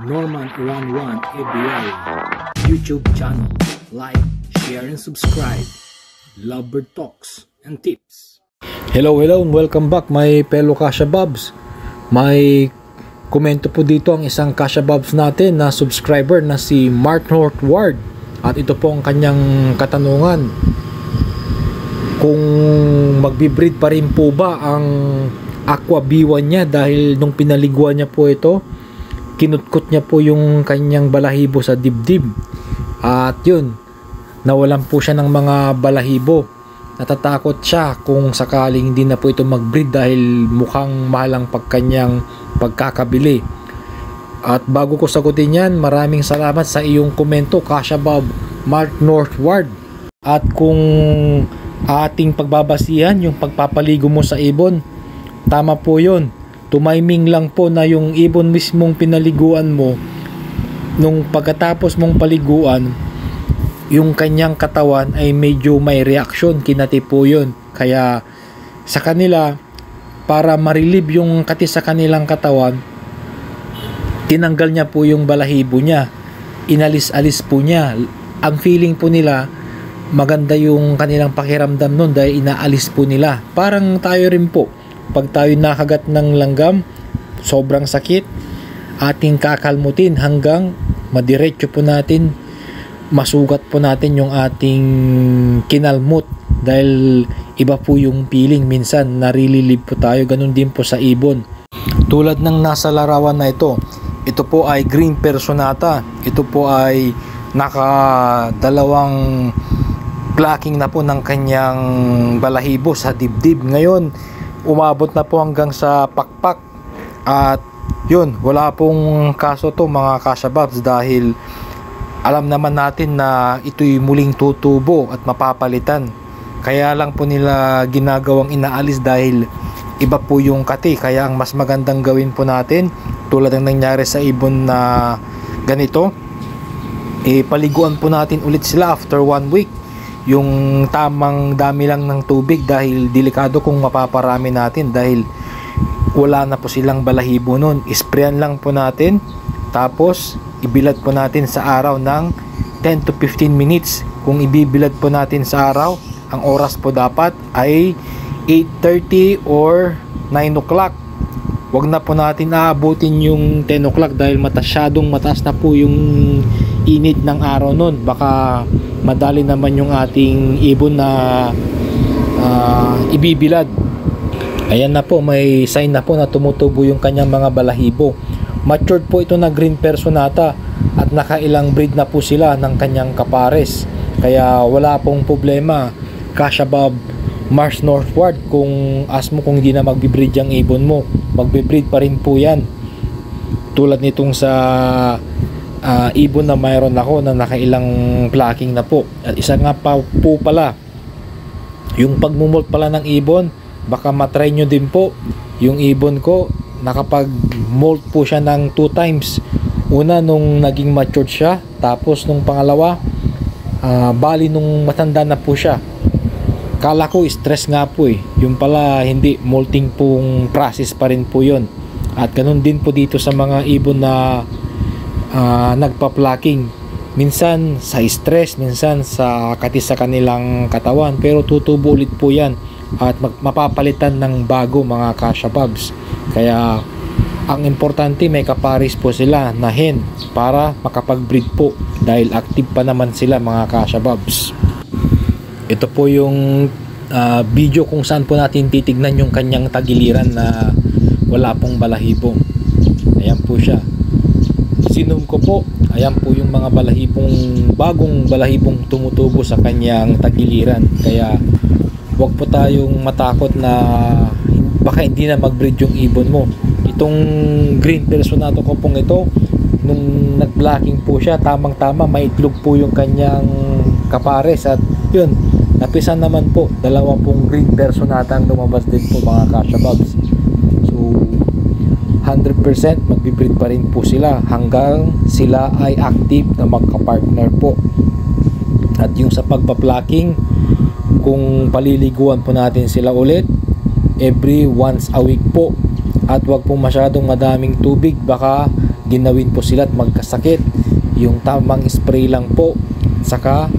Norman 11 ABL YouTube channel. Like, share, and subscribe. Lovebird Talks and Tips. Hello and welcome back my fellow Kasha Bobs. May komento po dito ang isang Kasha Bobs natin na subscriber na si Mark Northward. At ito po ang kanyang katanungan. Kung magbibreed pa rin po ba ang Aqua B1 niya dahil nung pinaliguan niya po ito, kinutkot niya po yung kanyang balahibo sa dibdib. At yun, nawalan po siya ng mga balahibo. Natatakot siya kung sakaling hindi na po ito mag-breed dahil mukhang mahal ang pagkanyang pagkakabili. At bago ko sagutin yan, maraming salamat sa iyong komento, Kasha Bob Mark Northward. At kung ating pagbabasihan yung pagpapaligo mo sa ibon, tama po yun. Tumiming lang po na yung ibon mismong pinaliguan mo, nung pagkatapos mong paliguan, yung kanyang katawan ay medyo may reaksyon, kinati po yun. Kaya sa kanila, para ma-relieve yung kati sa kanilang katawan, tinanggal niya po yung balahibo niya, inalis-alis po niya. Ang feeling po nila, maganda yung kanilang pakiramdam nun dahil inaalis po nila. Parang tayo rin po, pag tayo nakagat ng langgam, sobrang sakit, ating kakalmutin hanggang madiretso po natin, masugat po natin yung ating kinalmot dahil iba po yung feeling. Minsan narililive po tayo. Ganun din po sa ibon. Tulad ng nasa larawan na ito po ay green personata. Ito po ay nakadalawang clacking na po ng kanyang balahibo sa dibdib. Ngayon umabot na po hanggang sa pakpak. At yun, wala pong kaso to mga Kasha Bobs dahil alam naman natin na ito'y muling tutubo at mapapalitan. Kaya lang po nila ginagawang inaalis dahil iba po yung kati. Kaya ang mas magandang gawin po natin, tulad ng nangyari sa ibon na ganito, paliguan po natin ulit sila after 1 week. Yung tamang dami lang ng tubig dahil delikado kung mapaparami natin dahil wala na po silang balahibo nun. Isprayan lang po natin, tapos ibilad po natin sa araw ng 10 to 15 minutes. Kung ibibilad po natin sa araw, ang oras po dapat ay 8:30 or 9 o'clock. Wag na po natin aabutin yung 10 o'clock dahil masyadong mataas na po yung init ng araw nun. Baka madali naman yung ating ibon na ibibilad. Ayan na po, may sign na po na tumutubo yung kanyang mga balahibo. Matured po ito na green personata at nakailang breed na po sila ng kanyang kapares. Kaya wala pong problema, Kasha Bob Mars Northward, kung asmo kung hindi na magbibreed yung ibon mo. Magbibreed pa rin po yan. Tulad nitong sa ibon na mayroon ako na nakailang clacking na po. At isa nga pa po pala, yung pagmumolt pala ng ibon, baka matry nyo din po. Yung ibon ko, nakapag-molt po siya ng 2 times. Una nung naging matured siya, tapos nung pangalawa, bali nung matanda na po siya. Kala ko stress nga po yung pala hindi, molting pong process pa rin po yun. At ganun din po dito sa mga ibon na nagpa-plucking. Minsan sa stress, minsan sa kati sa kanilang katawan, pero tutubo ulit po yan at mapapalitan ng bago mga Kasha Bobs. Kaya ang importante may kaparis po sila na hen para makapag-breed po dahil active pa naman sila mga Kasha Bobs. Ito po yung video kung saan po natin titignan yung kanyang tagiliran na wala pong balahibo. Ayan po siya. Sinum ko po, ayan po yung mga balahibong, bagong balahibong tumutubo sa kanyang tagiliran. Kaya wag po tayong matakot na baka hindi na mag-breed yung ibon mo. Itong green personato ko pong ito, nung nag-blocking po siya, tamang-tama, may itlog po yung kanyang kapares. At yun, napisan naman po, 2 pong green personata ang lumabas din po mga Kasha Bobs. So 100% magbibreed pa rin po sila hanggang sila ay active na magka-partner po. At yung sa pagpa-plucking, kung paliliguan po natin sila ulit every once a week po, at wag po masyadong madaming tubig, baka ginawin po sila at magkasakit. Yung tamang spray lang po, saka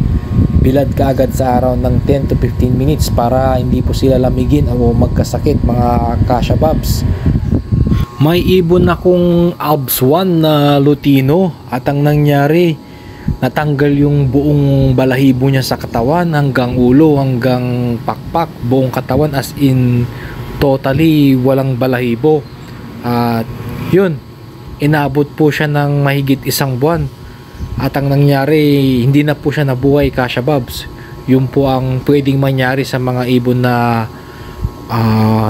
bilad kaagad sa araw ng 10 to 15 minutes para hindi po sila lamigin o magkasakit, mga Kasha Bobs. May ibon akong Albs 1 na Lutino at ang nangyari, natanggal yung buong balahibo niya sa katawan, hanggang ulo, hanggang pakpak, buong katawan, as in totally walang balahibo. At yun, inabot po siya ng mahigit 1 buwan. At ang nangyari, hindi na po siya nabuhay, Kasha Bobs. Yun po ang pwedeng mangyari sa mga ibon na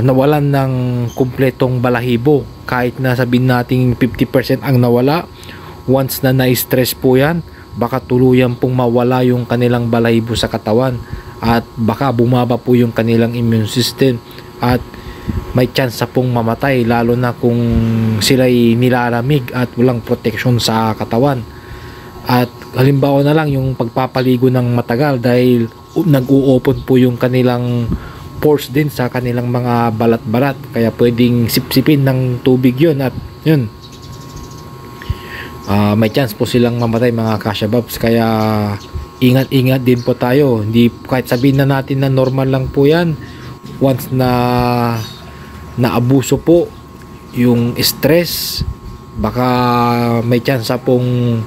nawalan ng kumpletong balahibo. Kahit na sabihin natin 50% ang nawala, once na na-stress po yan, baka tuluyan pong mawala yung kanilang balahibo sa katawan. At baka bumaba po yung kanilang immune system. At may chance pong mamatay, lalo na kung sila'y nilalamig at walang protection sa katawan. At halimbawa na lang yung pagpapaligo ng matagal, dahil nag-uopen po yung kanilang pores din sa kanilang mga balat-balat, kaya pwedeng sipsipin ng tubig yun, at yun, may chance po silang mamatay, mga Kasha Bobs. Kaya ingat-ingat din po tayo. Hindi, kahit sabihin na natin na normal lang po yan, once na naabuso po yung stress, baka may chance pong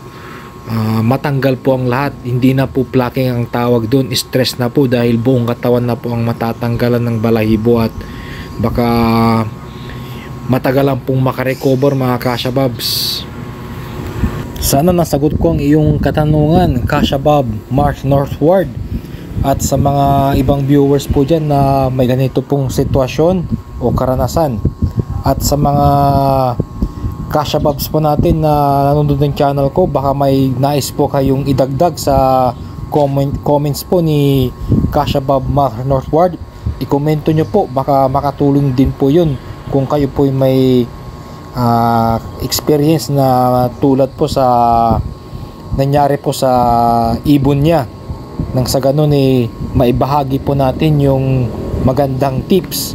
matanggal po ang lahat. Hindi na po plaking ang tawag doon, stress na po, dahil buong katawan na po ang matatanggalan ng balahibo, at baka matagal lang pong makarecover, mga Kasha Bobs. Sana nasagot ko ang iyong katanungan, Kasha Bob Mark Northward. At sa mga ibang viewers po dyan na may ganito pong sitwasyon o karanasan, at sa mga Kasha Bobs po natin na nanonood ng channel ko, baka may nais po kayong idagdag sa comments po ni Kasha Bob Mark Northward, i-komento nyo po, baka makatulong din po yun kung kayo po may experience na tulad po sa nangyari po sa ibon niya, nang sa ganun maibahagi po natin yung magandang tips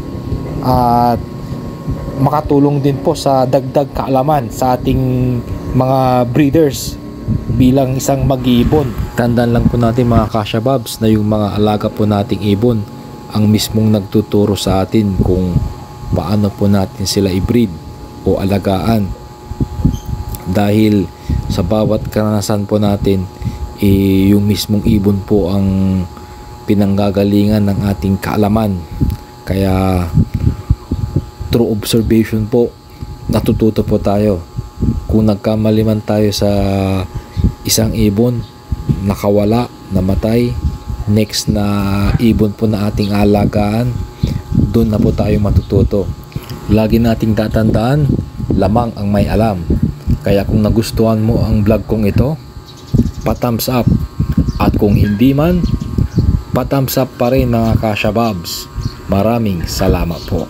at makatulong din po sa dagdag kaalaman sa ating mga breeders bilang isang mag-iibon. Tandaan lang po natin, mga Kasha Bobs, na yung mga alaga po nating ibon ang mismong nagtuturo sa atin kung paano po natin sila i-breed o alagaan. Dahil sa bawat karanasan po natin, yung mismong ibon po ang pinanggagalingan ng ating kaalaman. Kaya through observation po, natututo po tayo. Kung nagkamali man tayo sa isang ibon, nakawala, namatay, next na ibon po na ating alagaan, doon na po tayo matututo. Lagi nating tatandaan, lamang ang may alam. Kaya kung nagustuhan mo ang vlog kong ito, pa-thumbs up. At kung hindi man, pa-thumbs up pa rin, mga Kasha Bobs. Maraming salamat po.